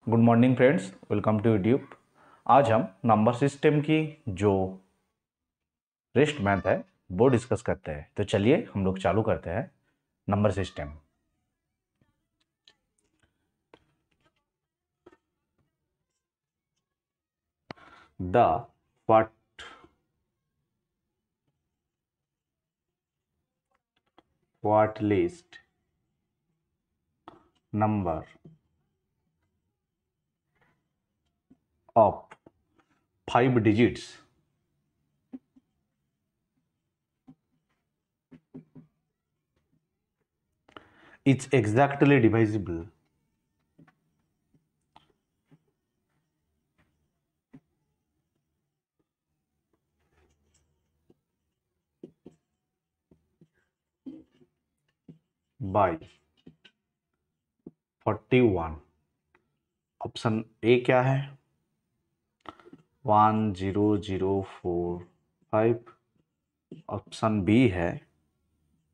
Good morning friends, welcome to YouTube. आज हम number system की जो रेस्ट मैथ है वो डिस्कस करते हैं। तो चलिए हम लोग चालू करते हैं number system. The what least number of 5 digits is exactly divisible by 41। Option A क्या है? 10045। ऑप्शन बी है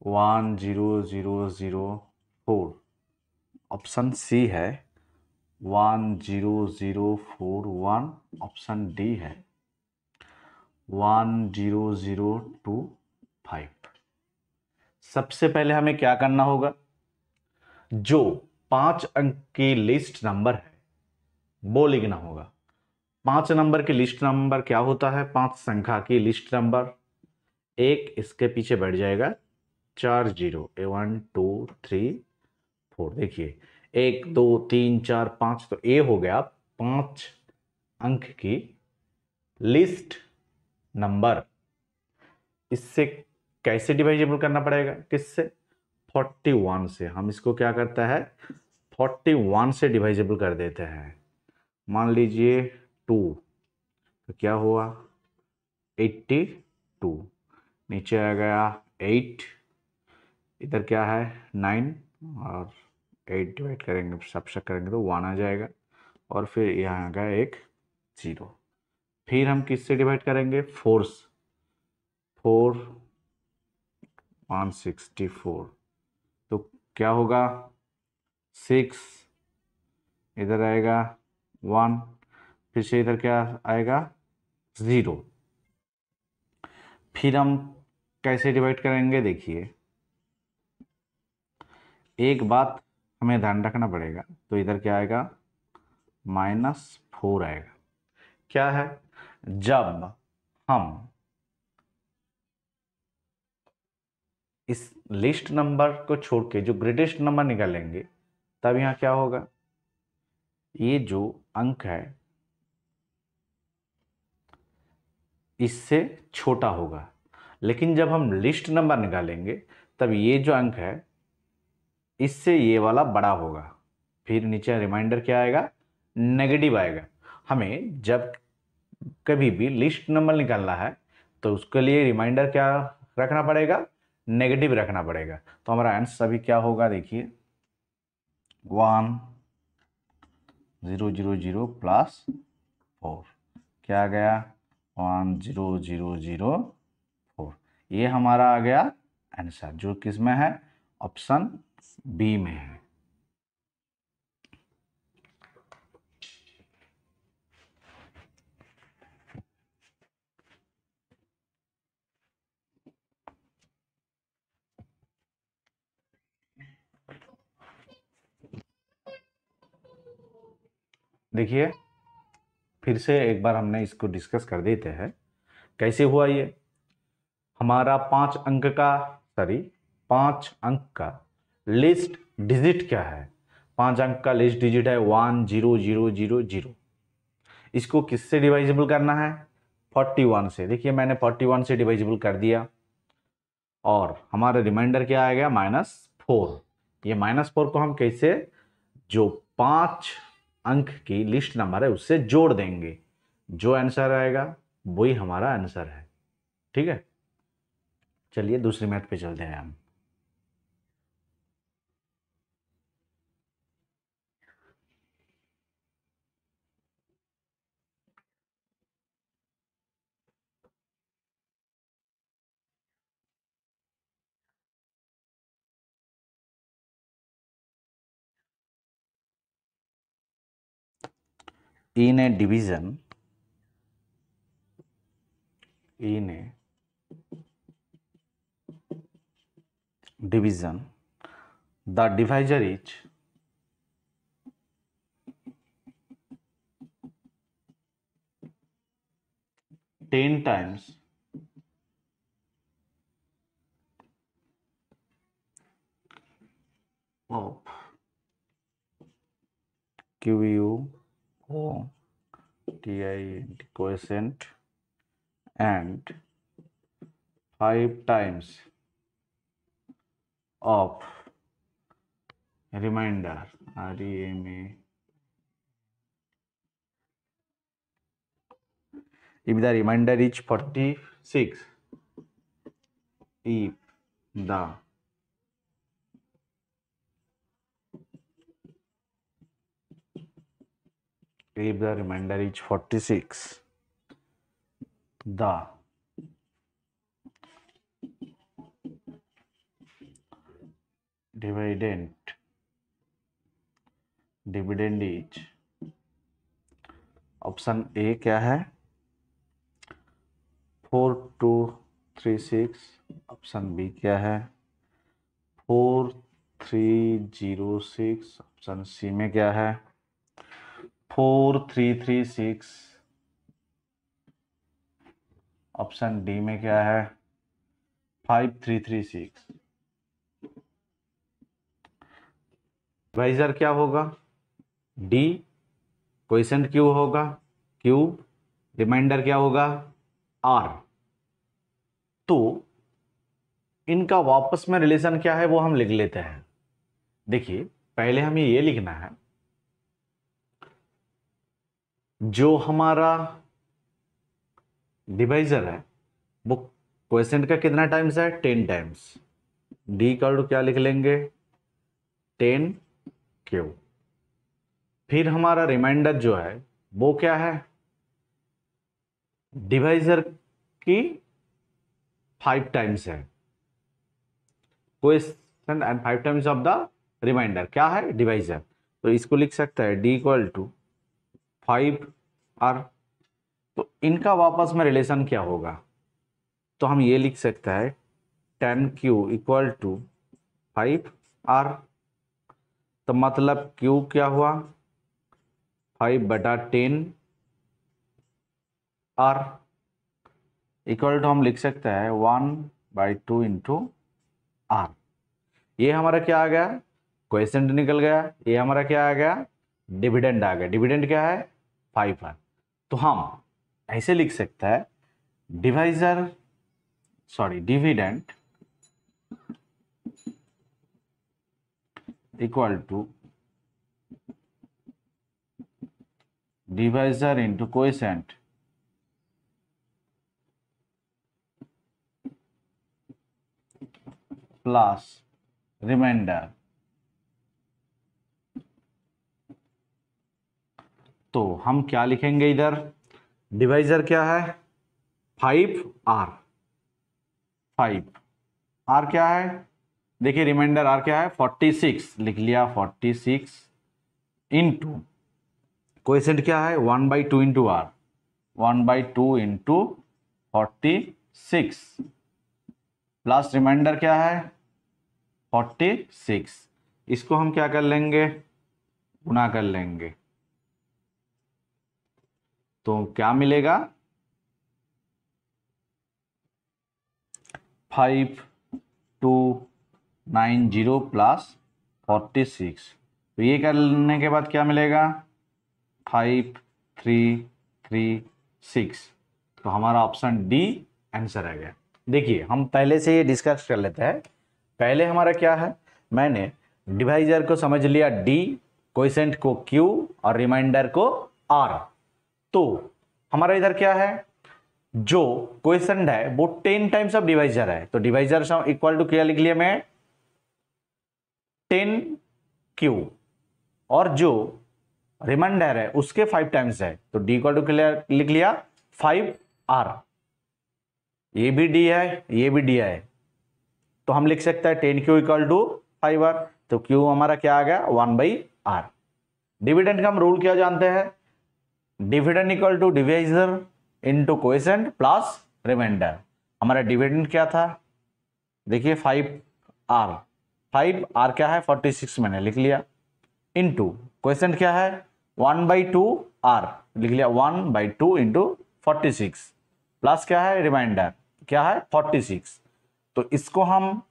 10004। ऑप्शन सी है 10041। ऑप्शन डी है 10025। सबसे पहले हमें क्या करना होगा? जो 5 अंक की लिस्ट नंबर है वो लिखना होगा। 5 नंबर की लिस्ट नंबर क्या होता है? 5 संख्या की लिस्ट नंबर। एक इसके पीछे बैठ जाएगा 4 0, 1 2 3 4। देखिए 1 2 3 4 5, तो ए हो गया 5 अंक की लिस्ट नंबर। इससे कैसे डिवाइजेबल करना पड़ेगा? किससे? 41 से। हम इसको क्या करता है? 41 से डिवाइजेबल कर देते हैं। मान लीजिए 2, तो क्या हुआ? 82। नीचे आ गया 8, इधर क्या है 9, और 8 डिवाइड करेंगे, सबसे करेंगे तो 1 आ जाएगा, और फिर यहाँ आ गया एक 0। फिर हम किससे डिवाइड करेंगे? 4 4 164। तो क्या होगा? 6, इधर आएगा 1, फिर से इधर क्या आएगा? 0। फिर हम कैसे डिवाइड करेंगे? देखिए एक बात हमें ध्यान रखना पड़ेगा। तो इधर क्या आएगा? -4 आएगा। क्या है? जब हम इस लिस्ट नंबर को छोड़ के जो ग्रेटेस्ट नंबर निकालेंगे, तब यहाँ क्या होगा? ये जो अंक है इससे छोटा होगा। लेकिन जब हम लिस्ट नंबर निकालेंगे तब ये जो अंक है इससे ये वाला बड़ा होगा। फिर नीचे रिमाइंडर क्या आएगा? नेगेटिव आएगा। हमें जब कभी भी लिस्ट नंबर निकालना है तो उसके लिए रिमाइंडर क्या रखना पड़ेगा? नेगेटिव रखना पड़ेगा। तो हमारा आंसर अभी क्या होगा? देखिए 1000+4 क्या आ गया? 10004। ये हमारा आ गया आंसर, जो किस में है? ऑप्शन बी में है। देखिए फिर से एक बार हमने इसको डिस्कस कर देते हैं कैसे हुआ ये। हमारा 5 अंक का लिस्ट डिजिट क्या है? 5 अंक का लिस्ट डिजिट है 10000। इसको किससे डिवाइजिबल करना है? 41 से। देखिए मैंने 41 से डिवाइजिबल कर दिया, और हमारा रिमाइंडर क्या आ गया? -4। ये -4 को हम कैसे, जो 5 अंक की लिस्ट नंबर है उससे जोड़ देंगे। जो आंसर आएगा वही हमारा आंसर है। ठीक है, चलिए दूसरी मैथ पे चलते हैं हम। in a division the divisor is 10 times of QUOTI quotient and 5 times of remainder REMA if the remainder is 46, if the remainder is 46, the dividend is option A क्या है 4236, ऑप्शन बी क्या है 4306, option C में क्या है 4336, option D में क्या है 5336। डिवाइजर क्या होगा डी, क्वोशिएंट क्यू होगा क्यू, रिमाइंडर क्या होगा आर। तो इनका वापस में रिलेशन क्या है वो हम लिख लेते हैं। देखिए पहले हमें ये लिखना है जो हमारा डिवाइजर है वो क्वोशिएंट का कितना टाइम्स है 10 टाइम्स, डी का क्या लिख लेंगे 10 क्यू। फिर हमारा रिमाइंडर जो है वो क्या है डिवाइजर की 5 टाइम्स है quotient and 5 times of the remainder क्या है डिवाइजर। तो इसको लिख सकता है डी इक्वल टू 5R। तो इनका वापस में रिलेशन क्या होगा तो हम ये लिख सकता है 10Q इक्वल टू 5R। तो मतलब Q क्या हुआ 5/10R इक्वल टू हम लिख सकते हैं 1/2 इंटू R। ये हमारा क्या आ गया क्वोशिएंट निकल गया, ये हमारा क्या आ गया डिविडेंड आ गया। डिविडेंड क्या है 5R। तो हम ऐसे लिख सकते हैं dividend equal to divisor into quotient plus remainder. तो हम क्या लिखेंगे इधर डिवाइजर क्या है 5R, 5R क्या है देखिए रिमाइंडर R क्या है 46 लिख लिया 46 इंटू क्वोशिएंट क्या है 1/2 into R, 1/2 into 46 plus remainder क्या है 46। इसको हम क्या कर लेंगे गुना कर लेंगे तो क्या मिलेगा 5290 प्लस 46। तो ये करने के बाद क्या मिलेगा 5336। तो हमारा ऑप्शन डी आंसर आ गया। देखिए हम पहले से ये डिस्कस कर लेते हैं। पहले हमारा क्या है मैंने डिवाइजर को समझ लिया डी, क्वोशिएंट को क्यू और रिमाइंडर को आर। तो हमारा इधर क्या है जो क्वोशिएंट है वो 10 टाइम्स ऑफ डिवाइजर है। तो डिवाइजर इक्वल टू क्या लिख लिया मैं 10Q और जो रिमाइंडर है उसके 5 टाइम्स है तो डी इक्वल टू लिख लिया 5R। ये भी डी है ये भी डी है तो हम लिख सकते हैं 10Q इक्वल टू 5R। तो Q हमारा क्या आ गया 1/R। डिविडेंड का हम रूल क्या जानते हैं dividend equal to divisor into coefficient plus remainder. हमारा डिविडेंड क्या था, देखिए 5r, 5r क्या है 46 मैंने लिख लिया, इनटू कोएफिशिएंट क्या है 1/2r लिख लिया, 1/2 इंटू 46 प्लस क्या है रिमाइंडर क्या है 46। तो इसको हम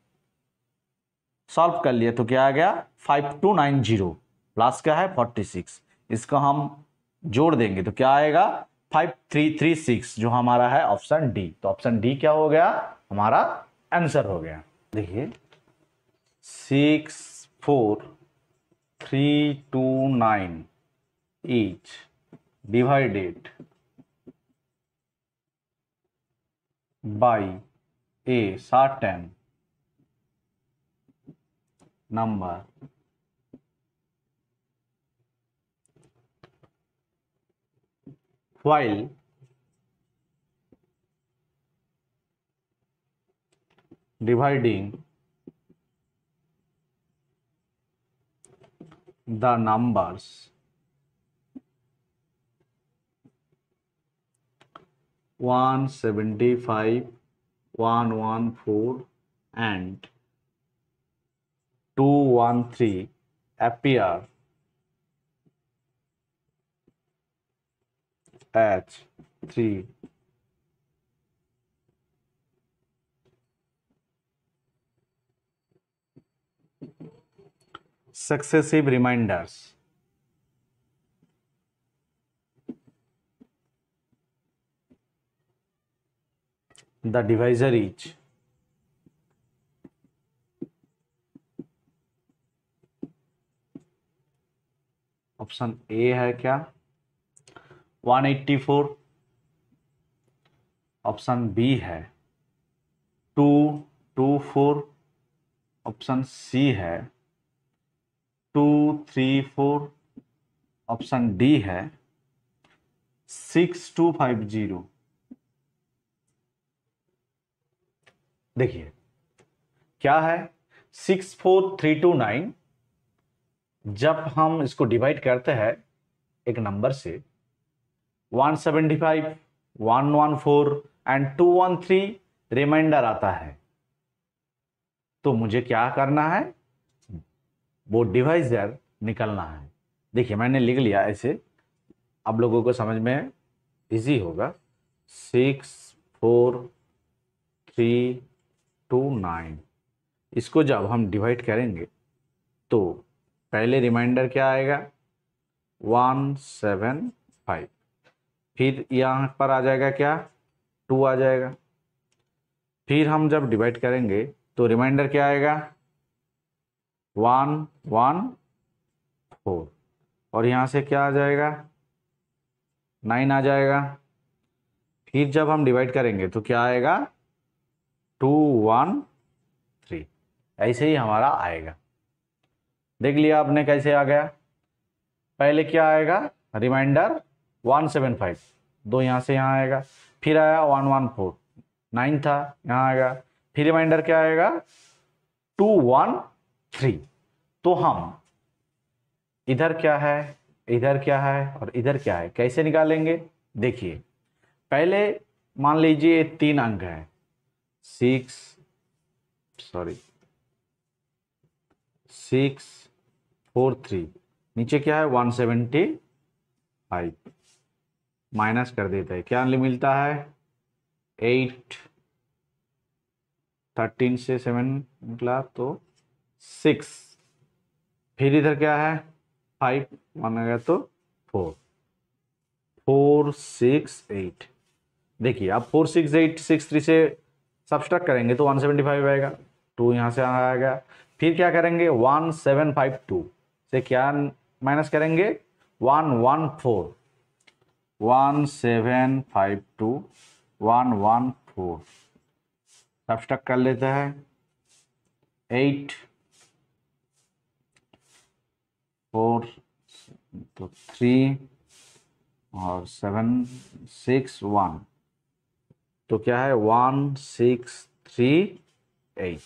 सॉल्व कर लिए तो क्या आ गया 5290 प्लस क्या है 46, इसको हम जोड़ देंगे तो क्या आएगा 5336, जो हमारा है ऑप्शन डी। तो ऑप्शन डी क्या हो गया, हमारा आंसर हो गया। देखिए 64329 each divided by a certain number while dividing the numbers 175, 114 and 213 appear as 3 successive reminders. The divisor is option A है क्या 184, ऑप्शन बी है 224, ऑप्शन सी है 234, ऑप्शन डी है 6250। देखिए क्या है 64329, जब हम इसको डिवाइड करते हैं एक नंबर से 175, 114 एंड 213 रिमाइंडर आता है, तो मुझे क्या करना है, वो डिवाइजर निकलना है। देखिए मैंने लिख लिया ऐसे, आप लोगों को समझ में इजी होगा। 64329 इसको जब हम डिवाइड करेंगे तो पहले रिमाइंडर क्या आएगा 175, फिर यहाँ पर आ जाएगा क्या 2 आ जाएगा, फिर हम जब डिवाइड करेंगे तो रिमाइंडर क्या आएगा 114 और यहाँ से क्या आ जाएगा 9 आ जाएगा, फिर जब हम डिवाइड करेंगे तो क्या आएगा 213, ऐसे ही हमारा आएगा। देख लिया आपने कैसे आ गया, पहले क्या आएगा रिमाइंडर 175, 2 यहाँ से यहाँ आएगा, फिर आया 114, 9 था यहाँ आएगा, फिर रिमाइंडर क्या आएगा 213। तो हम इधर क्या है, इधर क्या है और इधर क्या है कैसे निकालेंगे, देखिए पहले मान लीजिए 3 अंक है 643, नीचे क्या है 175, माइनस कर देते हैं क्या मिलता है 8, 13 से 7 निकला तो 6, फिर इधर क्या है 5 माना गया तो 4, 4 6 8। देखिए आप 4 6 8 6 3 से सब्सट्रैक्ट करेंगे तो 175 आएगा, 2 यहाँ से आएगा, फिर क्या करेंगे 1752 से क्या माइनस करेंगे 114, 1752 114 सब्सट्रैक्ट कर लेता है 8 4 तो 3 और 7 6 1, तो क्या है 1638।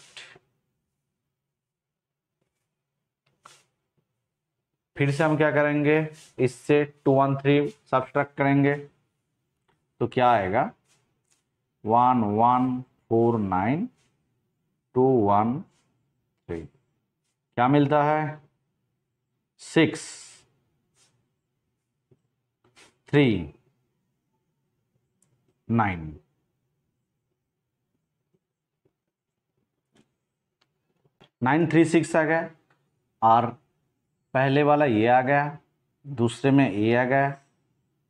फिर से हम क्या करेंगे, इससे 213 सब्ट्रैक्ट करेंगे तो क्या आएगा, 1149213, क्या मिलता है, 639, 936 आ गया। और पहले वाला ये आ गया, दूसरे में ए आ गया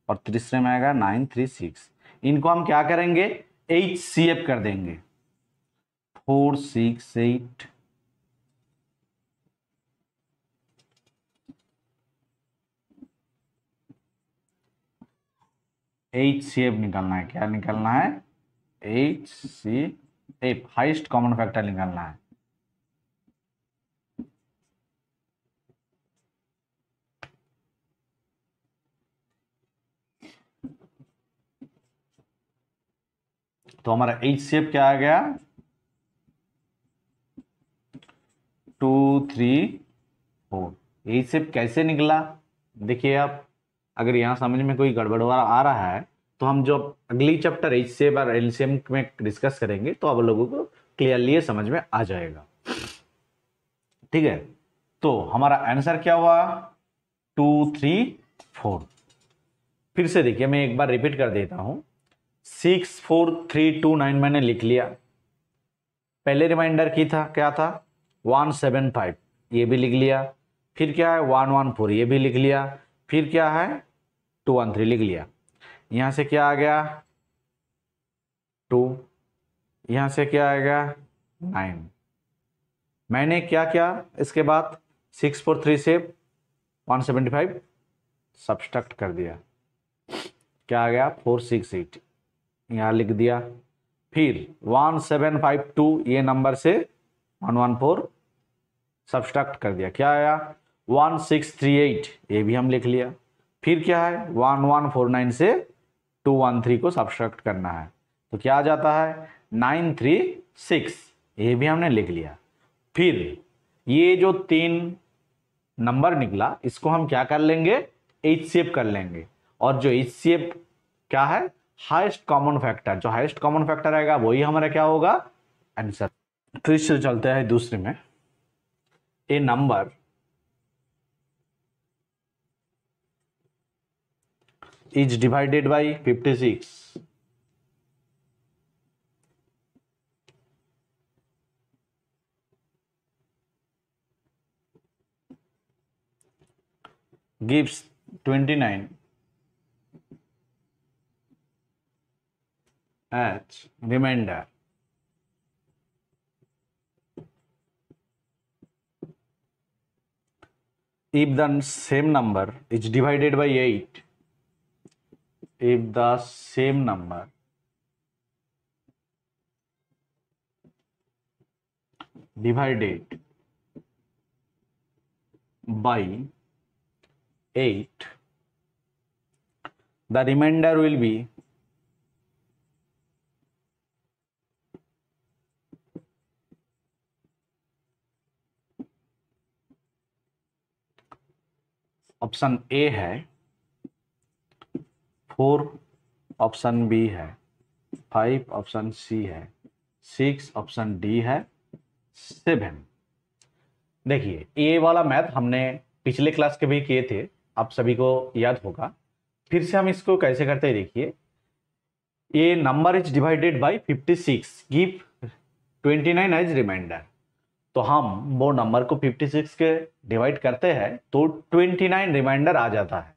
और तीसरे में आएगा 936। इनको हम क्या करेंगे, HCF कर देंगे, 468 HCF निकालना है। क्या निकालना है, HCF, हाइस्ट कॉमन फैक्टर निकालना है। तो हमारा HCF क्या आ गया, 234। HCF कैसे निकला, देखिए आप, अगर यहाँ समझ में कोई गड़बड़ आ रहा है तो हम जो अगली चैप्टर HCF और LCM में डिस्कस करेंगे तो आप लोगों को क्लियरली समझ में आ जाएगा। ठीक है, तो हमारा आंसर क्या हुआ, 234। फिर से देखिए, मैं एक बार रिपीट कर देता हूं, 64329 मैंने लिख लिया। पहले रिमाइंडर की था, क्या था, 175, ये भी लिख लिया। फिर क्या है, 114, ये भी लिख लिया। फिर क्या है, 213 लिख लिया। यहां से क्या आ गया, 2, यहां से क्या आएगा, 9। मैंने क्या किया इसके बाद, 643 से 175 सब्सट्रैक्ट कर दिया, क्या आ गया, 468, यहाँ लिख दिया। फिर 1752 ये नंबर से 114 सब्सट्रैक्ट कर दिया, क्या आया, 1638, ये भी हम लिख लिया। फिर क्या है, 1149 से 213 को सब्सट्रैक्ट करना है तो क्या आ जाता है, 936, ये भी हमने लिख लिया। फिर ये जो 3 नंबर निकला इसको हम क्या कर लेंगे, HCF कर लेंगे। और जो HCF क्या है, हाईएस्ट कॉमन फैक्टर, जो हाईएस्ट कॉमन फैक्टर आएगा वही हमारा क्या होगा, आंसर। फिर से चलते हैं दूसरे में, a number is divided by 56, gives 29 as remainder. If the same number is divided by 8, if the same number divided by 8, the remainder will be option A है 4, ऑप्शन बी है 5, ऑप्शन सी है 6, option D है 7। देखिए, ये वाला math हमने पिछले class के भी किए थे, आप सभी को याद होगा। फिर से हम इसको कैसे करते हैं, देखिए, ये number is divided by 56, give 29 as remainder. तो हम वो नंबर को 56 के डिवाइड करते हैं तो 29 रिमाइंडर आ जाता है।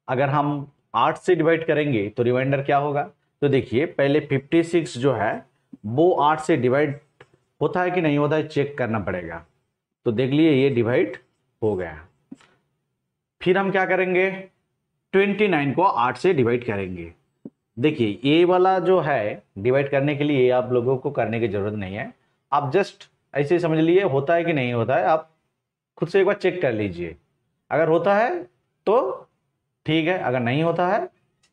अगर हम 8 से डिवाइड करेंगे तो रिमाइंडर क्या होगा, तो देखिए पहले 56 जो है वो 8 से डिवाइड होता है कि नहीं होता है चेक करना पड़ेगा। तो देख लिए ये डिवाइड हो गया। फिर हम क्या करेंगे, 29 को 8 से डिवाइड करेंगे। देखिए ये वाला जो है डिवाइड करने के लिए आप लोगों को करने की जरूरत नहीं है, आप जस्ट ऐसे समझ लिए होता है कि नहीं होता है, आप खुद से एक बार चेक कर लीजिए। अगर होता है तो ठीक है, अगर नहीं होता है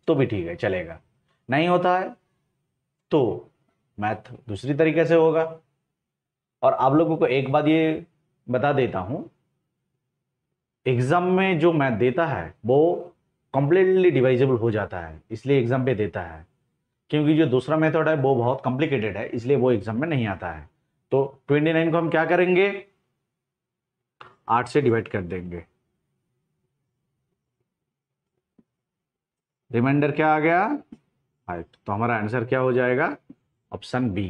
तो भी ठीक है, चलेगा। नहीं होता है तो मैथ दूसरी तरीके से होगा। और आप लोगों को एक बात ये बता देता हूं, एग्जाम में जो मैथ देता है वो कंप्लीटली डिवाइजेबल हो जाता है, इसलिए एग्जाम पे देता है। क्योंकि जो दूसरा मेथड है वो बहुत कॉम्प्लिकेटेड है, इसलिए वो एग्जाम में नहीं आता है। तो 29 को हम क्या करेंगे, 8 से डिवाइड कर देंगे। रिमाइंडर क्या आ गया, 5। तो हमारा आंसर क्या हो जाएगा, ऑप्शन बी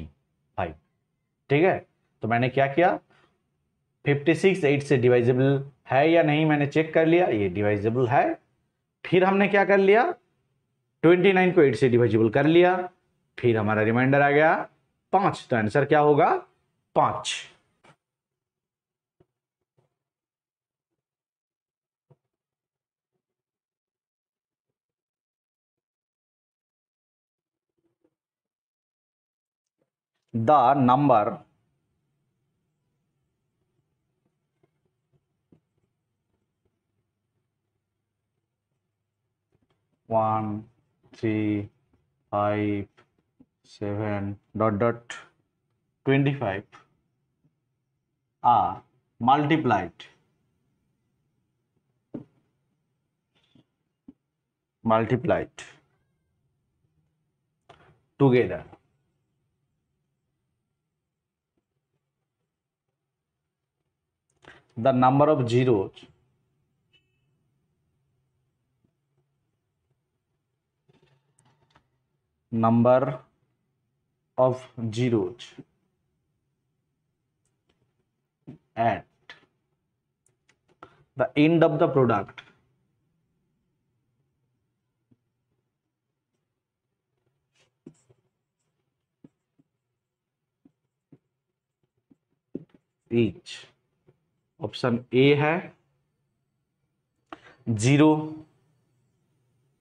5। ठीक है, तो मैंने क्या किया, 56 8 से डिवाइजेबल है या नहीं मैंने चेक कर लिया, ये डिवाइजेबल है। फिर हमने क्या कर लिया, 29 को 8 से डिवाइजेबल कर लिया, फिर हमारा रिमाइंडर आ गया 5। तो आंसर क्या होगा, 5। The number one 3 5 7 dot dot 25 are multiplied together, the number of zeros at the end of the product each, option A है 0,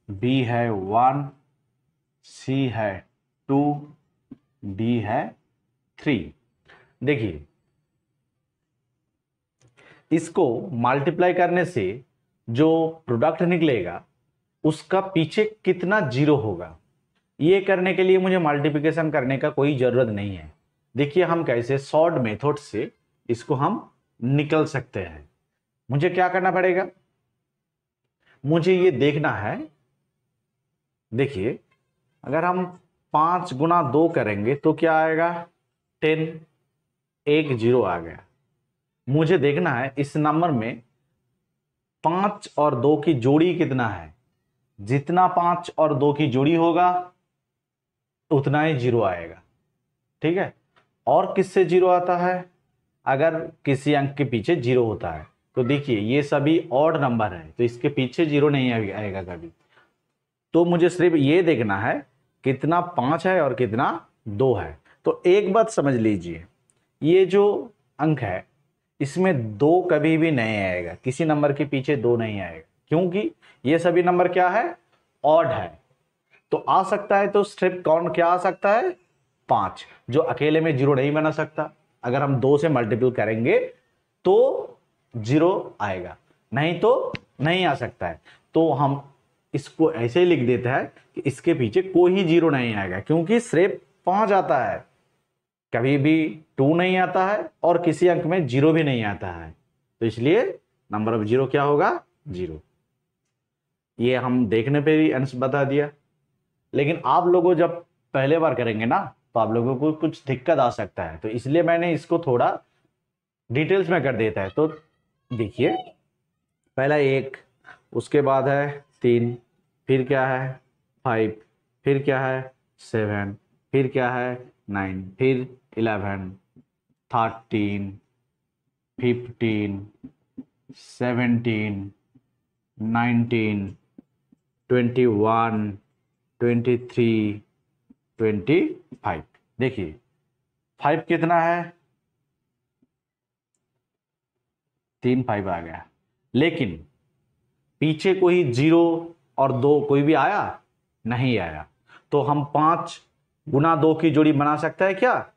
बी है 1, सी है 2, डी है 3। देखिए, इसको मल्टीप्लाई करने से जो प्रोडक्ट निकलेगा उसका पीछे कितना जीरो होगा, ये करने के लिए मुझे मल्टीप्लिकेशन करने का कोई जरूरत नहीं है। देखिए हम कैसे शॉर्ट मेथड से इसको हम निकल सकते हैं। मुझे क्या करना पड़ेगा, मुझे ये देखना है, देखिए अगर हम 5 गुना 2 करेंगे तो क्या आएगा, 10, एक जीरो आ गया। मुझे देखना है इस नंबर में 5 और 2 की जोड़ी कितना है, जितना 5 और 2 की जोड़ी होगा उतना ही जीरो आएगा। ठीक है, और किससे जीरो आता है, अगर किसी अंक के पीछे जीरो होता है तो देखिए ये सभी ऑड नंबर है तो इसके पीछे जीरो नहीं आएगा कभी। तो मुझे सिर्फ ये देखना है कितना 5 है और कितना 2 है। तो एक बात समझ लीजिए, ये जो अंक है इसमें 2 कभी भी नहीं आएगा, किसी नंबर के पीछे 2 नहीं आएगा, क्योंकि ये सभी नंबर क्या है, ऑड है। तो आ सकता है तो सिर्फ कौन क्या आ सकता है, 5, जो अकेले में जीरो नहीं बना सकता। अगर हम 2 से मल्टीपल करेंगे तो जीरो आएगा, नहीं तो नहीं आ सकता है। तो हम इसको ऐसे ही लिख देते हैं कि इसके पीछे कोई ही जीरो नहीं आएगा, क्योंकि सिर्फ 5 आता है, कभी भी 2 नहीं आता है और किसी अंक में जीरो भी नहीं आता है। तो इसलिए नंबर ऑफ जीरो क्या होगा, 0। ये हम देखने पे ही आंसर बता दिया। लेकिन आप लोगों जब पहले बार करेंगे ना तो आप लोगों को कुछ दिक्कत आ सकता है, तो इसलिए मैंने इसको थोड़ा डिटेल्स में कर देता है। तो देखिए पहला 1, उसके बाद है 3, फिर क्या है 5, फिर क्या है 7, फिर क्या है 9, फिर 11, 13, 15, 17, 19, 21, 23, 25। देखिए 5 कितना है, 3 5 आ गया, लेकिन पीछे कोई 0 और 2 कोई भी आया नहीं आया। तो हम 5 गुना 2 की जोड़ी बना सकते हैं क्या,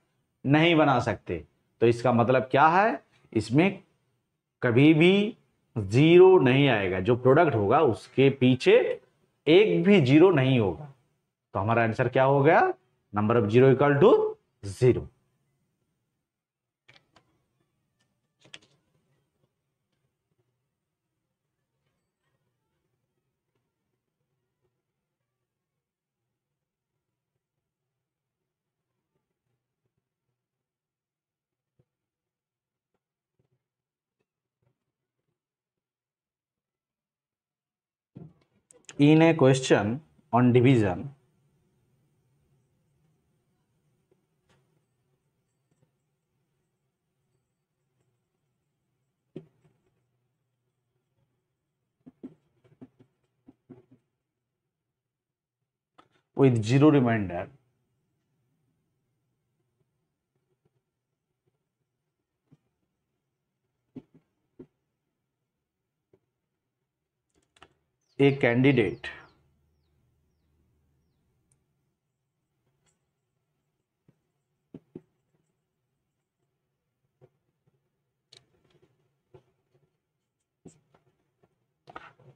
नहीं बना सकते। तो इसका मतलब क्या है, इसमें कभी भी 0 नहीं आएगा, जो प्रोडक्ट होगा उसके पीछे एक भी 0 नहीं होगा। तो हमारा आंसर क्या हो गया, number of zero equal to 0। In a question on division, with zero remainder, a candidate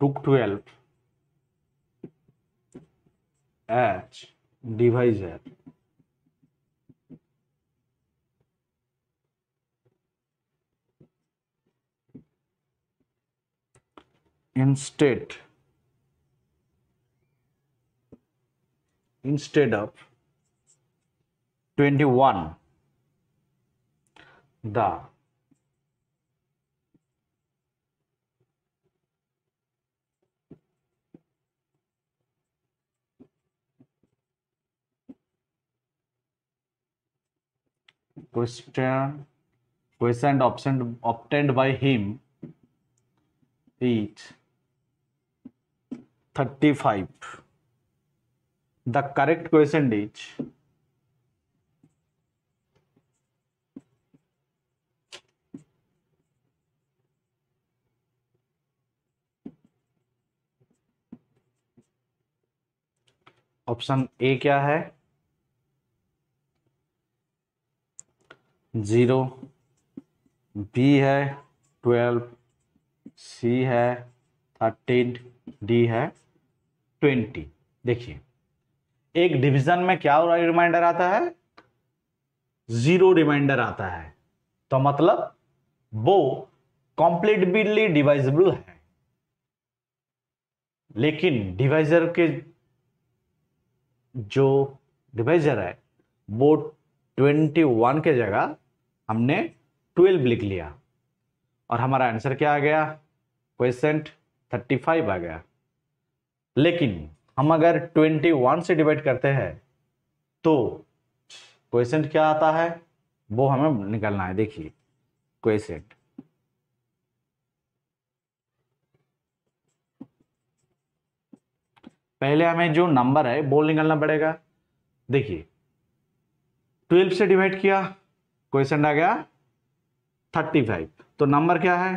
took 12 as divisor instead of 21, the quotient obtained by him is 35. The correct quotient is option A क्या है 0, B है 12, सी है 13, D है 20। देखिए एक division में क्या reminder आता है, 0 रिमाइंडर आता है, तो मतलब वो कॉम्प्लीटली डिवाइजेबल है। लेकिन डिवाइजर के जो डिवाइजर है वो 21 के जगह हमने 12 लिख लिया और हमारा आंसर क्या आ गया, क्वोशिएंट 35 आ गया। लेकिन हम अगर 21 से डिवाइड करते हैं तो क्वोशिएंट क्या आता है वो हमें निकालना है। देखिए क्वोशिएंट पहले हमें जो नंबर है वो निकालना पड़ेगा। देखिए 12 से डिवाइड किया, क्वोशिएंट आ गया 35। तो नंबर क्या है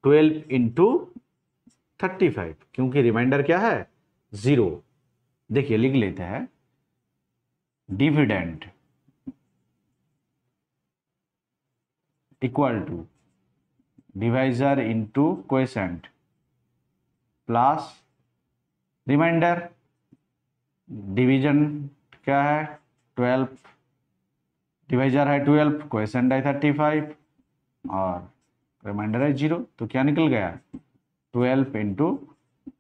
12 इंटू 35, क्योंकि रिमाइंडर क्या है 0। देखिए लिख लेते हैं, dividend equal to divisor into quotient plus remainder. Division क्या है 12, डिवाइजर है 12, क्वोशिएंट है 35 और रिमाइंडर है 0। तो क्या निकल गया 12 इंटू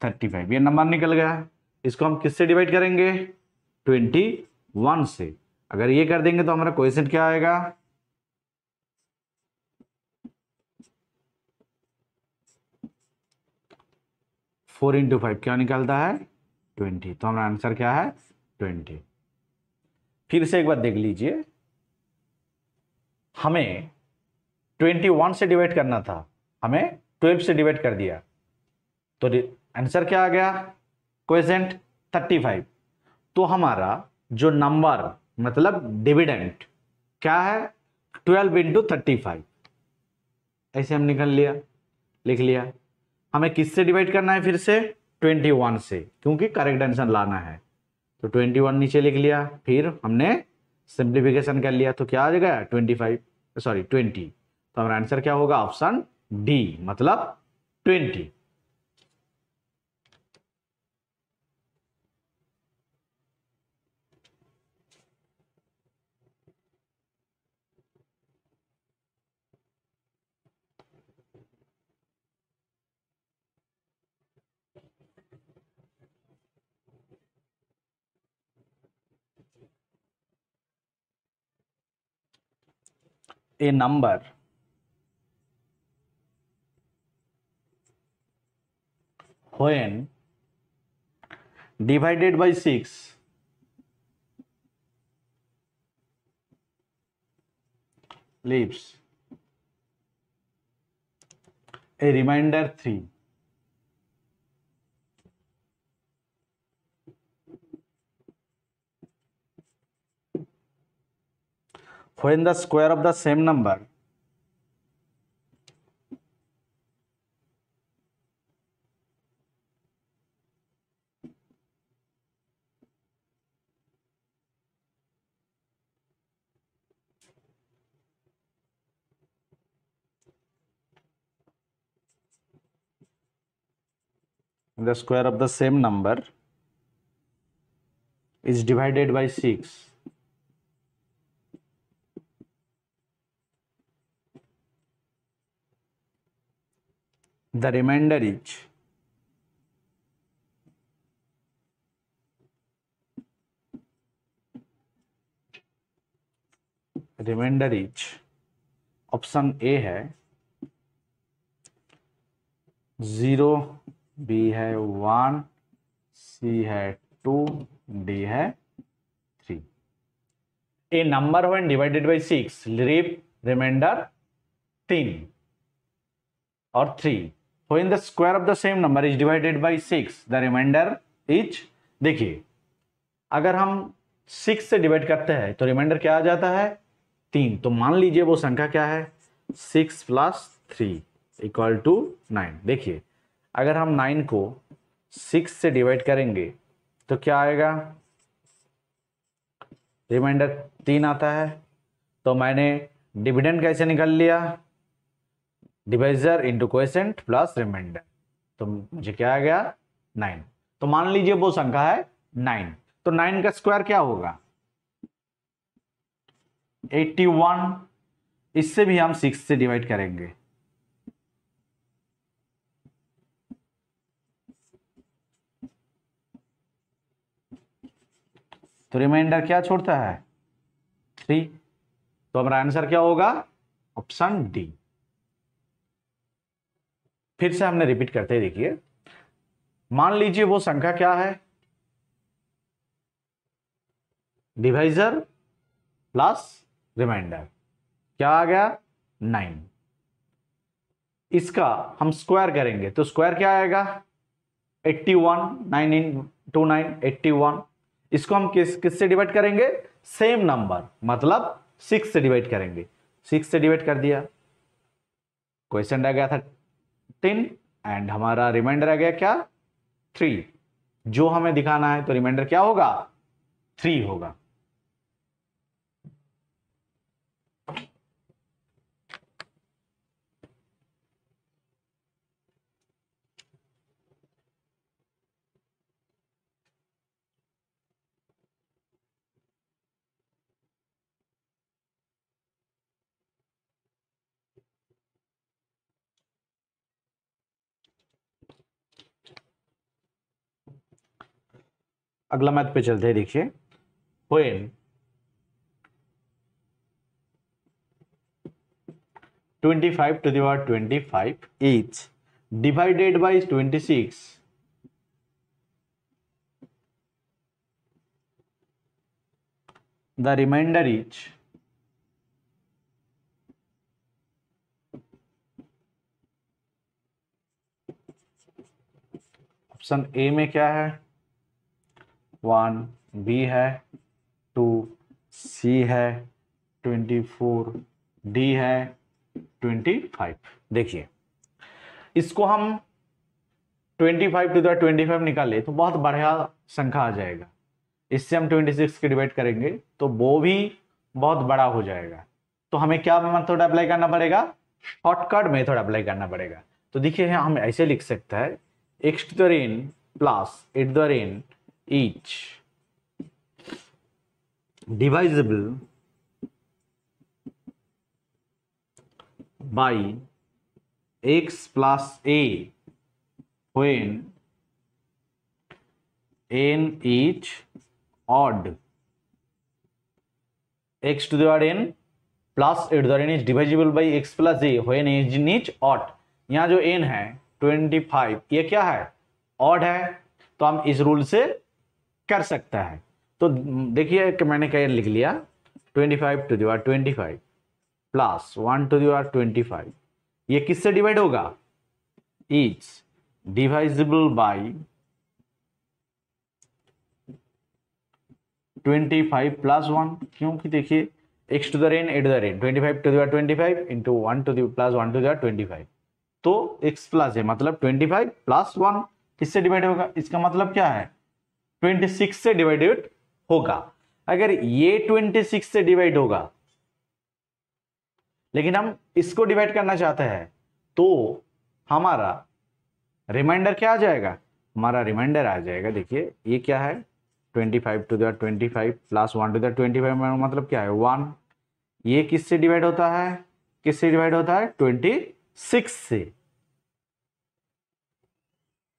35, ये नंबर निकल गया। इसको हम किससे डिवाइड करेंगे 21 से। अगर ये कर देंगे तो हमारा क्वोशिएंट क्या आएगा 4 इंटू 5 क्या निकलता है 20। तो हमारा आंसर क्या है 20। फिर से एक बार देख लीजिए, हमें 21 से डिवाइड करना था, हमें 12 से डिवाइड कर दिया, तो आंसर क्या आ गया क्वोशिएंट 35। तो हमारा जो नंबर मतलब डिविडेंड क्या है 12 इंटू 35, ऐसे हम निकल लिया, लिख लिया। हमें किससे डिवाइड करना है फिर से 21 से, क्योंकि करेक्ट आंसर लाना है। तो 21 नीचे लिख लिया, फिर हमने सिंप्लीफिकेशन कर लिया, तो क्या आ जाएगा 20। तो हमारा आंसर क्या होगा ऑप्शन डी मतलब 20। A number when divided by 6 leaves a remainder 3. When the square of the same number is divided by 6, the remainder is option A है 0, बी है 1, सी है 2, डी है 3. A number when divided by 6 leave remainder 3 और 3. When the square of the same number is divided by 6 the remainder is, देखिए अगर हम 6 से divide करते हैं तो रिमाइंडर क्या आ जाता है 3. तो मान लीजिए वो संख्या क्या है 6 + 3 = 9. देखिए अगर हम 9 को 6 से डिवाइड करेंगे तो क्या आएगा, रिमाइंडर 3 आता है. तो मैंने डिविडेंड कैसे निकाल लिया, divisor into quotient plus remainder, तो मुझे क्या आ गया 9. तो मान लीजिए वो संख्या है 9, तो 9 का स्क्वायर क्या होगा 81. इससे भी हम 6 से डिवाइड करेंगे तो रिमाइंडर क्या छोड़ता है 3. तो हमारा आंसर क्या होगा ऑप्शन डी. फिर से हमने रिपीट करते हैं, देखिए मान लीजिए वो संख्या क्या है डिवाइजर प्लस रिमाइंडर, क्या आ गया 9. इसका हम स्क्वायर करेंगे तो स्क्वायर क्या आएगा 81, 9 × 9 81. इसको हम किससे डिवाइड करेंगे, सेम नंबर मतलब 6 से डिवाइड करेंगे. 6 से डिवाइड कर दिया, क्वेश्चन आ गया था 10 एंड हमारा रिमाइंडर आ गया क्या 3. जो हमें दिखाना है तो रिमाइंडर क्या होगा 3 होगा. अगला मैथ पे चलते हैं, देखिए when 25 to the power 25 is divided by 26, the remainder is option A में क्या है 1, बी है 2, सी है 24, डी है 25. देखिए इसको हम 25 to the 25 निकाले तो बहुत बढ़िया संख्या आ जाएगा. इससे हम 26 के डिवाइड करेंगे तो वो भी बहुत बड़ा हो जाएगा. तो हमें क्या मेथड अप्लाई करना पड़ेगा, शॉर्टकट मेथड अप्लाई करना पड़ेगा. तो देखिए हम ऐसे लिख सकते हैं x to the n plus 8 to the n each divisible by x plus a when n is odd. x to the power n plus 8 to the n is divisible by x plus a when n is odd. यहाँ जो n है 25 ये क्या है odd है, तो हम इस रूल से कर सकता है। तो देखिए कि मैंने क्या लिख लिया, 25 to the power 25 plus 1 to the power 25, ये किससे डिवाइड होगा, इज डिवाइजिबल बाई 25 प्लस 1, क्योंकि देखिए x to the rain a to the rain 25 to the power 25 into 1 to the plus 1 to the power 25, तो x प्लस है मतलब 25 plus 1 किससे divide होगा, इसका मतलब क्या है 26 से डिवाइडेड होगा। अगर ये 26 से डिवाइड होगा लेकिन हम इसको डिवाइड करना चाहते हैं तो हमारा रिमाइंडर क्या आ जाएगा, हमारा रिमाइंडर आ जाएगा, देखिए ये क्या है 25 to the 25 plus 1 to the 25 मतलब क्या है 1, ये किससे डिवाइड होता है, किससे डिवाइड होता है 26 से,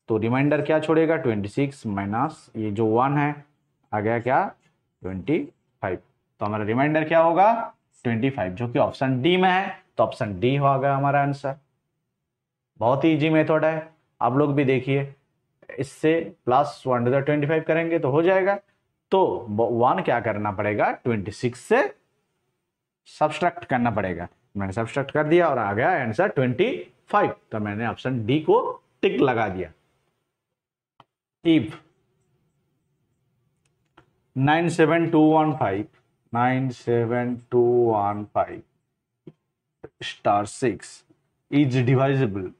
तो रिमाइंडर क्या छोड़ेगा 26 माइनस ये जो 1 है आ गया क्या 25, तो हमारा रिमाइंडर क्या होगा 25 जो कि ऑप्शन डी में है, तो ऑप्शन डी होगा हमारा आंसर। बहुत ही इजी मेथड है, आप लोग भी देखिए, इससे प्लस 1 टू द 25 करेंगे तो हो जाएगा, तो 1 क्या करना पड़ेगा 26 से सब्सट्रैक्ट करना पड़ेगा, मैंने सब्सट्रैक्ट कर दिया और आ गया आंसर 25, तो मैंने ऑप्शन डी को टिक लगा दिया। If 97215 star 6 is divisible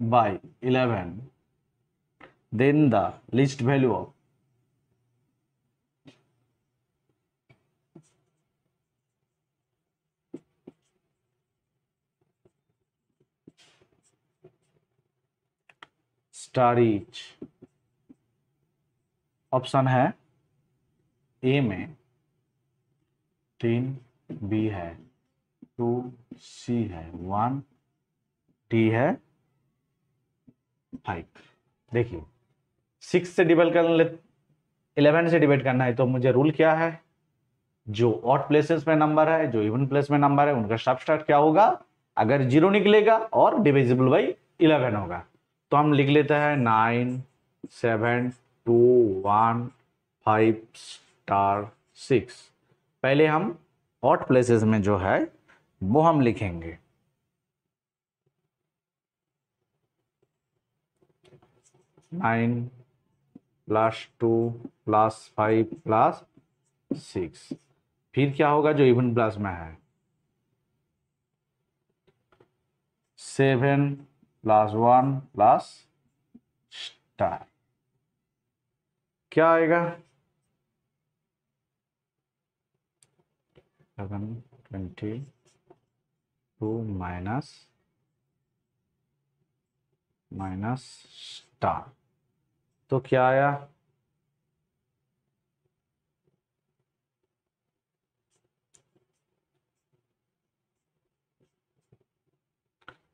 by 11, then the least value of star etch, option है ए में 3, बी है 2, सी है 1, डी है 5। देखिए 6 से डिवाइड कर ले, 11 से डिवाइड करना है तो मुझे रूल क्या है, जो ऑड प्लेसेस में नंबर है जो इवन प्लेस में नंबर है उनका सब्सट्रैक्ट क्या होगा, अगर 0 निकलेगा और डिविजिबल बाई 11 होगा, तो हम लिख लेते हैं 9 7 2 1 5 स्टार 6। पहले हम ऑड प्लेसेस में जो है वो हम लिखेंगे 9 प्लस 2 प्लस 5 प्लस 6, फिर क्या होगा जो इवन प्लस में है 7 प्लस 1 प्लस स्टार, क्या आएगा 722 माइनस स्टार, तो क्या आया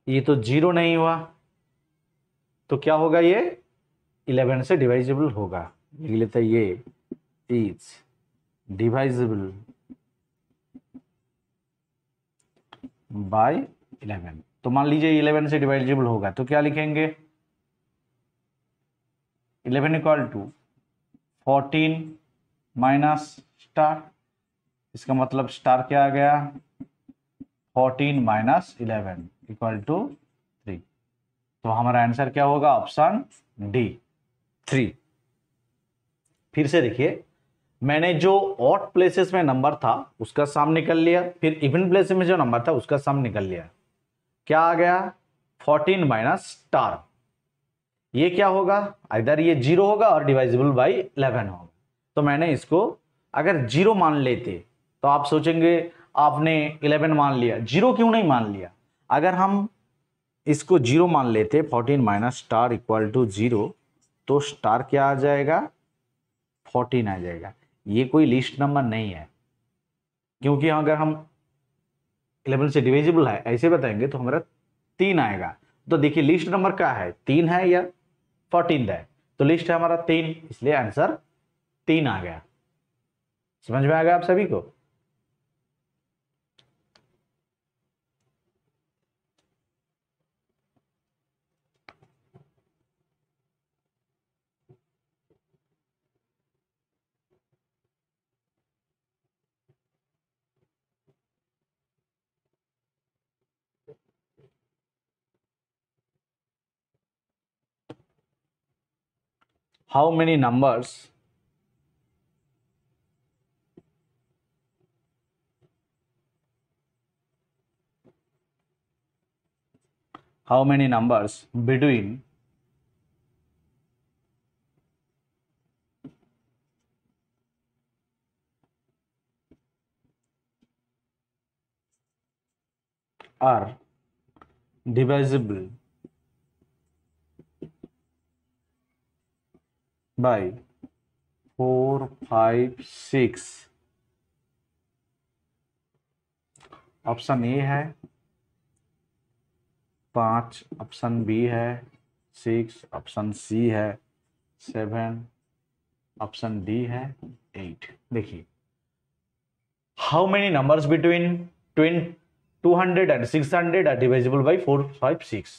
ये तो 0 नहीं हुआ, तो क्या होगा ये 11 से डिवाइजिबल होगा, लिख लेते हैं ये इज डिवाइजिबल बाय 11, तो मान लीजिए 11 से डिवाइजिबल होगा तो क्या लिखेंगे 11 इक्वल टू 14 माइनस स्टार, इसका मतलब स्टार क्या आ गया 14 माइनस 11 इक्वल टू 3, तो हमारा आंसर क्या होगा ऑप्शन डी 3। फिर से देखिए, मैंने जो ऑड प्लेसेस में नंबर था उसका सम निकल लिया, फिर इवन प्लेसेस में जो नंबर था उसका सम निकल लिया, क्या आ गया 14 माइनस स्टार, ये क्या होगा इधर ये 0 होगा और डिवाइजिबल बाई 11 होगा, तो मैंने इसको अगर 0 मान लेते तो आप सोचेंगे आपने 11 मान लिया, 0 क्यों नहीं मान लिया, अगर हम इसको 0 मान लेते 14 माइनस स्टार इक्वल टू 0, तो स्टार क्या आ जाएगा 14 आ जाएगा, ये कोई लिस्ट नंबर नहीं है, क्योंकि अगर हम 11 से डिविजिबल है ऐसे बताएंगे तो हमारा 3 आएगा, तो देखिए लिस्ट नंबर क्या है 3 है या 14 है, तो लिस्ट है हमारा 3, इसलिए आंसर 3 आ गया। समझ में आ गया आप सभी को। How many numbers between are divisible by 4, 5, 6? Option A है 5, ऑप्शन बी है 6, ऑप्शन सी है 7, ऑप्शन डी है 8। देखिए, how many numbers between 200 and 600 are divisible by 4, 5, 6?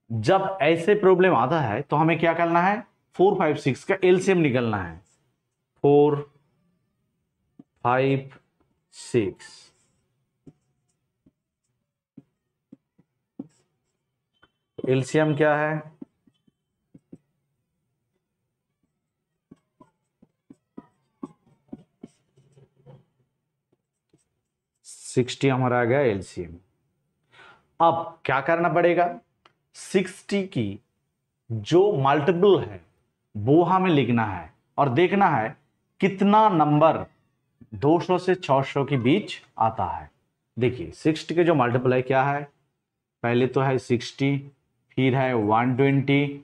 जब ऐसे प्रॉब्लम आता है तो हमें क्या करना है, 4, 5, 6 का एलसीएम निकलना है। 4, 5, 6 एलसीएम क्या है? 60 हमारा आ गया एलसीएम। अब क्या करना पड़ेगा, 60 की जो मल्टीपल है वो हमें लिखना है और देखना है कितना नंबर 200 से 600 के बीच आता है। देखिए 60 के जो मल्टीपल है क्या है, पहले तो है 60, फिर है 120,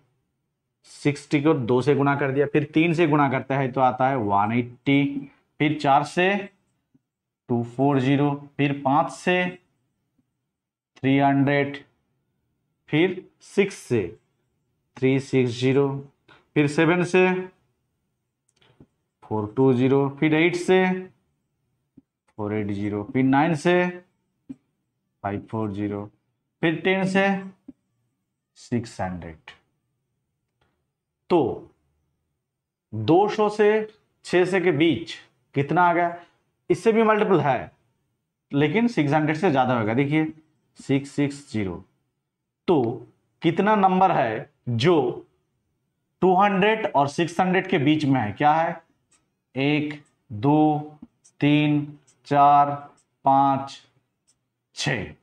60 को 2 से गुना कर दिया, फिर 3 से गुना करता है तो आता है 180, फिर 4 से 240, फिर 5 से 300, फिर 6 से 360, फिर 7 से 420, फिर 8 से 480, फिर 9 से 540, फिर 10 से 600। तो 200 से 600 के बीच कितना आ गया, इससे भी मल्टीपल है लेकिन 600 से ज्यादा होगा। देखिए 660, तो कितना नंबर है जो 200 और 600 के बीच में है, क्या है, 1, 2, 3, 4, 5, 6।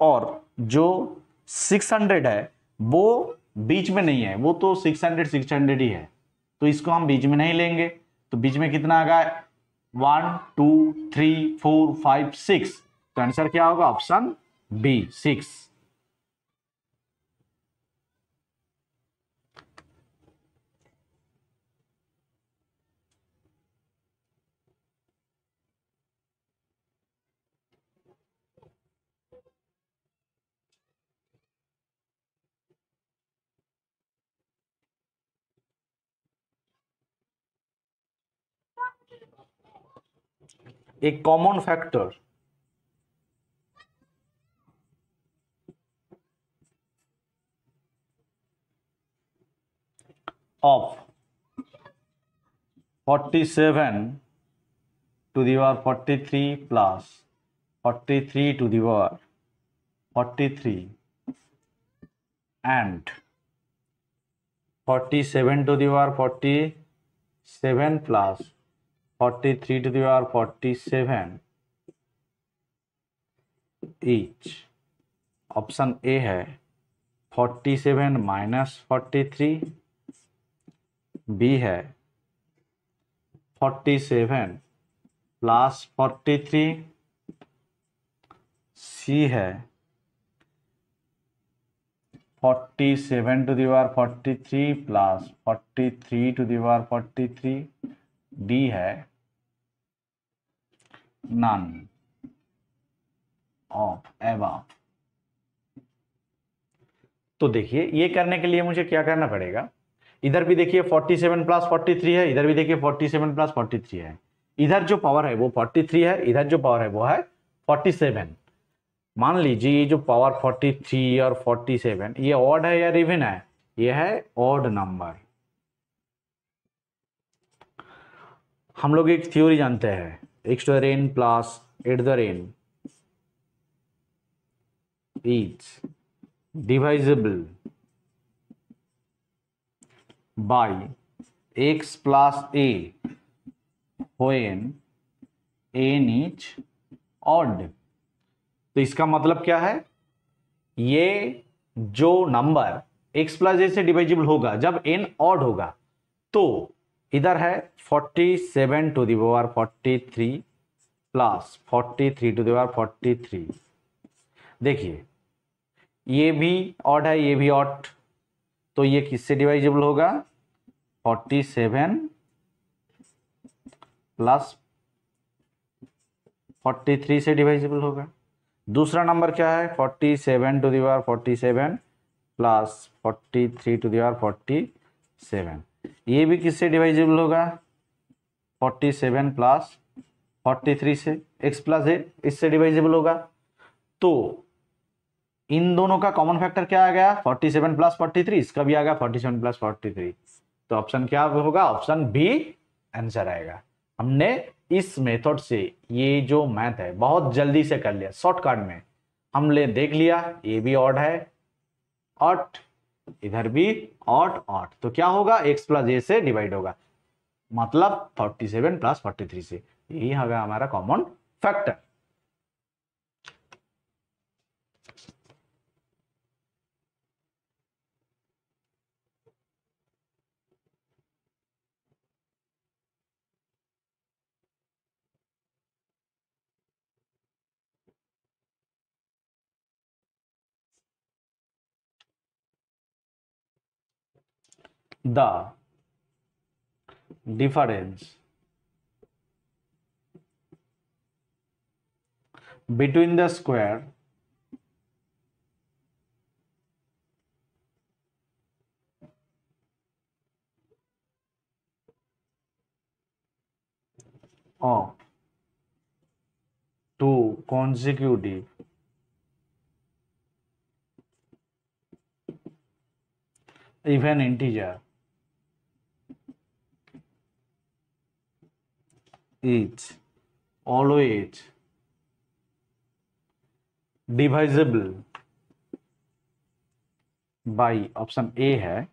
और जो 600 है वो बीच में नहीं है, वो तो 600 600 ही है, तो इसको हम बीच में नहीं लेंगे। तो बीच में कितना आ गया, 1, 2, 3, 4, 5, 6। तो आंसर क्या होगा, ऑप्शन बी 6। एक common factor of 47 to the power 43 plus 43 to the power 43 and 47 to the power 47 plus 43 to the power 47 each। Option A है 47 माइनस 43, बी है 47 प्लस 43, सी है 47 to the power 43 plus 43 to the power 43, D है none of above. तो देखिए ये करने के लिए मुझे क्या करना पड़ेगा, इधर भी देखिए 47 प्लस 43 है, इधर भी देखिए 47 प्लस 43 है, इधर जो पावर है वो 43 है, इधर जो पावर है वो है 47। मान लीजिए ये जो पावर 43 और 47 ये ऑड है या इवन है, ये है ऑड नंबर। हम लोग एक थ्योरी जानते हैं, x to the n plus 8 the n is divisible by x plus A when an is odd. तो इसका मतलब क्या है, ये जो नंबर x प्लस ए से डिवाइजिबल होगा जब n ऑड होगा, तो इधर है 47 to the power 43 plus 43 to the power 43। देखिए ये भी ऑड है, ये भी ऑड, तो ये किससे डिवाइजिबल होगा, 47 प्लस 43 से डिवाइजिबल होगा। दूसरा नंबर क्या है, 47 to the power 47 plus 43 to the power 47, ये भी किससे डिवाइजिबल होगा, 47 प्लस 43 से, x प्लस ए इससे डिवाइजिबल होगा। तो इन दोनों का कॉमन फैक्टर क्या आ गया, 47 प्लस 43, इसका भी आ गया 47 प्लस 43। तो ऑप्शन क्या होगा, ऑप्शन बी आंसर आएगा। हमने इस मेथड से ये जो मैथ है बहुत जल्दी से कर लिया, शॉर्टकट में हमने देख लिया, ये भी ऑड है, ऑड, इधर भी ऑड ऑड, तो क्या होगा, x प्लस ए से डिवाइड होगा, मतलब 47 प्लस 43 से, यही होगा हमारा common factor. The difference between the square of two consecutive even integer is always divisible by, option A है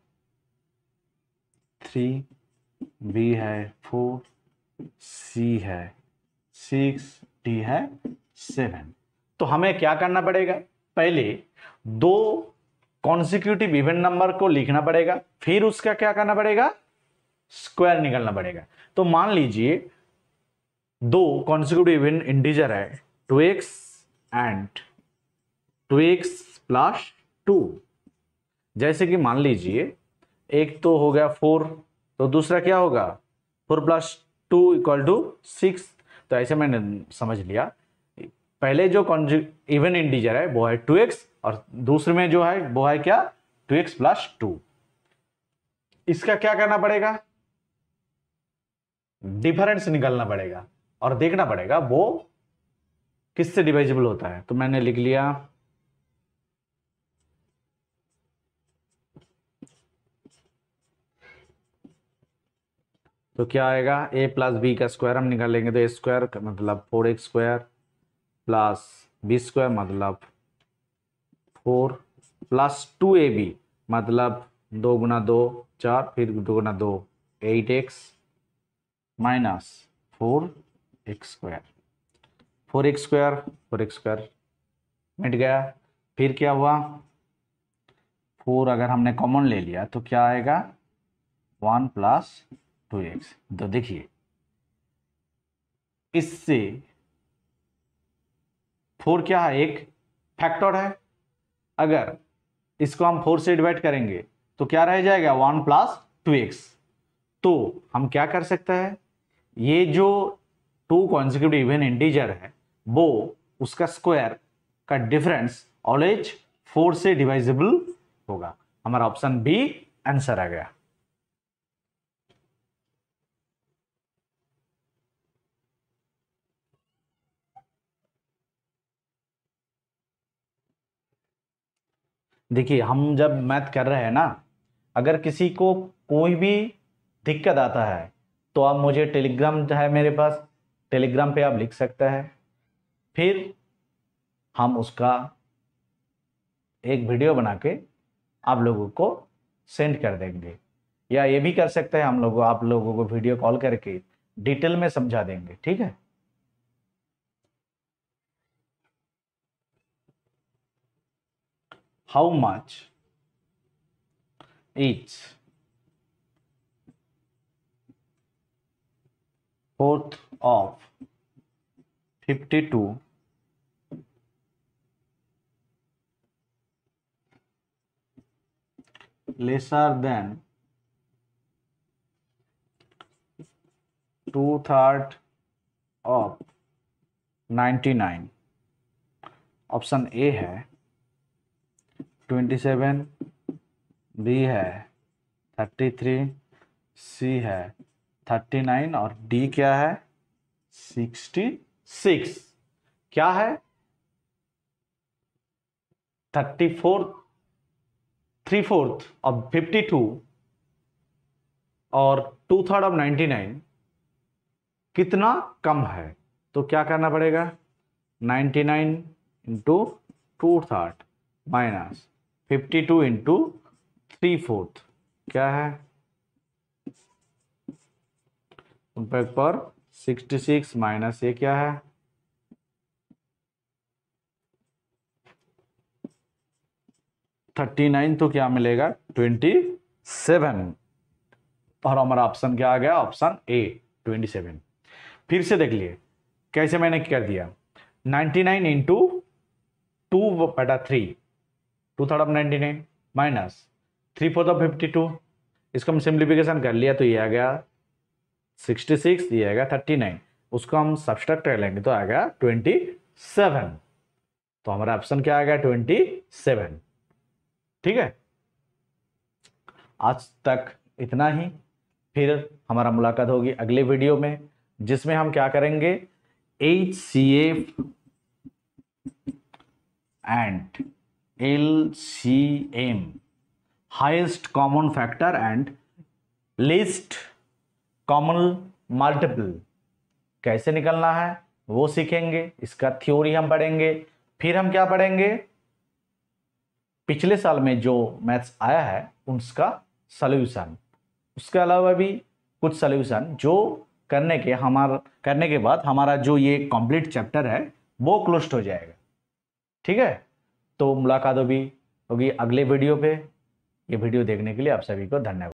3, बी है 4, सी है 6, डी है 7। तो हमें क्या करना पड़ेगा, पहले दो कॉन्सिक्यूटिव इवन नंबर को लिखना पड़ेगा, फिर उसका क्या करना पड़ेगा, स्क्वायर निकालना पड़ेगा। तो मान लीजिए दो कॉन्सिक्यूटिव इवन इंटीजर है 2x एंड 2x प्लस 2। जैसे कि मान लीजिए एक तो हो गया 4, तो दूसरा क्या होगा 4 प्लस 2 इक्वल टू 6। तो ऐसे मैंने समझ लिया, पहले जो इवन इंटीजर है वो है 2x और दूसरे में जो है वो है क्या 2x प्लस 2। इसका क्या करना पड़ेगा, डिफरेंस निकालना पड़ेगा और देखना पड़ेगा वो किससे डिवाइजिबल होता है। तो मैंने लिख लिया तो क्या आएगा, a प्लस बी का स्क्वायर हम निकालेंगे तो a स्क्वायर मतलब 4x square plus B square मतलब 4 प्लस 2ab मतलब 2 गुना 2 4, फिर 2 गुना 2 8x minus 4x square, 4x square 4x square मिट गया। फिर क्या हुआ, 4 अगर हमने कॉमन ले लिया तो क्या आएगा 1 प्लस 2x। तो देखिए इससे 4 क्या है, एक फैक्टर है, अगर इसको हम 4 से डिवाइड करेंगे तो क्या रह जाएगा 1 प्लस 2x। तो हम क्या कर सकते हैं, ये जो टू कॉन्सिक्यूटिव इवन इंटीजर है वो उसका स्क्वायर का डिफरेंस ऑलवेज 4 से डिवाइजिबल होगा। हमारा ऑप्शन बी आंसर आ गया। देखिए हम जब मैथ कर रहे हैं ना, अगर किसी को कोई भी दिक्कत आता है तो आप मुझे टेलीग्राम है मेरे पास, टेलीग्राम पे आप लिख सकते हैं, फिर हम उसका एक वीडियो बना के आप लोगों को सेंड कर देंगे। या ये भी कर सकते हैं हम लोग, आप लोगों को वीडियो कॉल करके डिटेल में समझा देंगे, ठीक है। How much is fourth of 52 lesser than 2/3 of 99। Option A है 27, बी है 33, सी है 39 और डी क्या है 66। क्या है 3/4 ऑफ 52 और 2/3 ऑफ 99 कितना कम है। तो क्या करना पड़ेगा 99 इंटू 2/3 माइनस 52 इंटू 3/4 क्या है इम्पैक्ट पर 66 माइनस ये क्या है 39 तो क्या मिलेगा 27 और हमारा ऑप्शन क्या आ गया ऑप्शन ए 27। फिर से देख लिए कैसे मैंने कर दिया 99 इंटू 2/3 2/3 ऑफ 99 माइनस 3/4 ऑफ 52 इसको हम सिंप्लीफिकेशन कर लिया तो ये आ गया 66 ये आ गया 39 उसको हम सब्सट्रैक्ट कर लेंगे तो आ गया 27। तो हमारा ऑप्शन क्या आ गया 27। ठीक है आज तक इतना ही। फिर हमारा मुलाकात होगी अगले वीडियो में जिसमें हम क्या करेंगे HCF and LCM highest common factor and least common multiple कैसे निकलना है वो सीखेंगे। इसका थ्योरी हम पढ़ेंगे। फिर हम क्या पढ़ेंगे पिछले साल में जो मैथ्स आया है उसका सॉल्यूशन। उसके अलावा भी कुछ सॉल्यूशन जो करने के बाद हमारा जो ये कंप्लीट चैप्टर है वो क्लोज हो जाएगा। ठीक है तो मुलाकात होगी अगले वीडियो पे। ये वीडियो देखने के लिए आप सभी को धन्यवाद।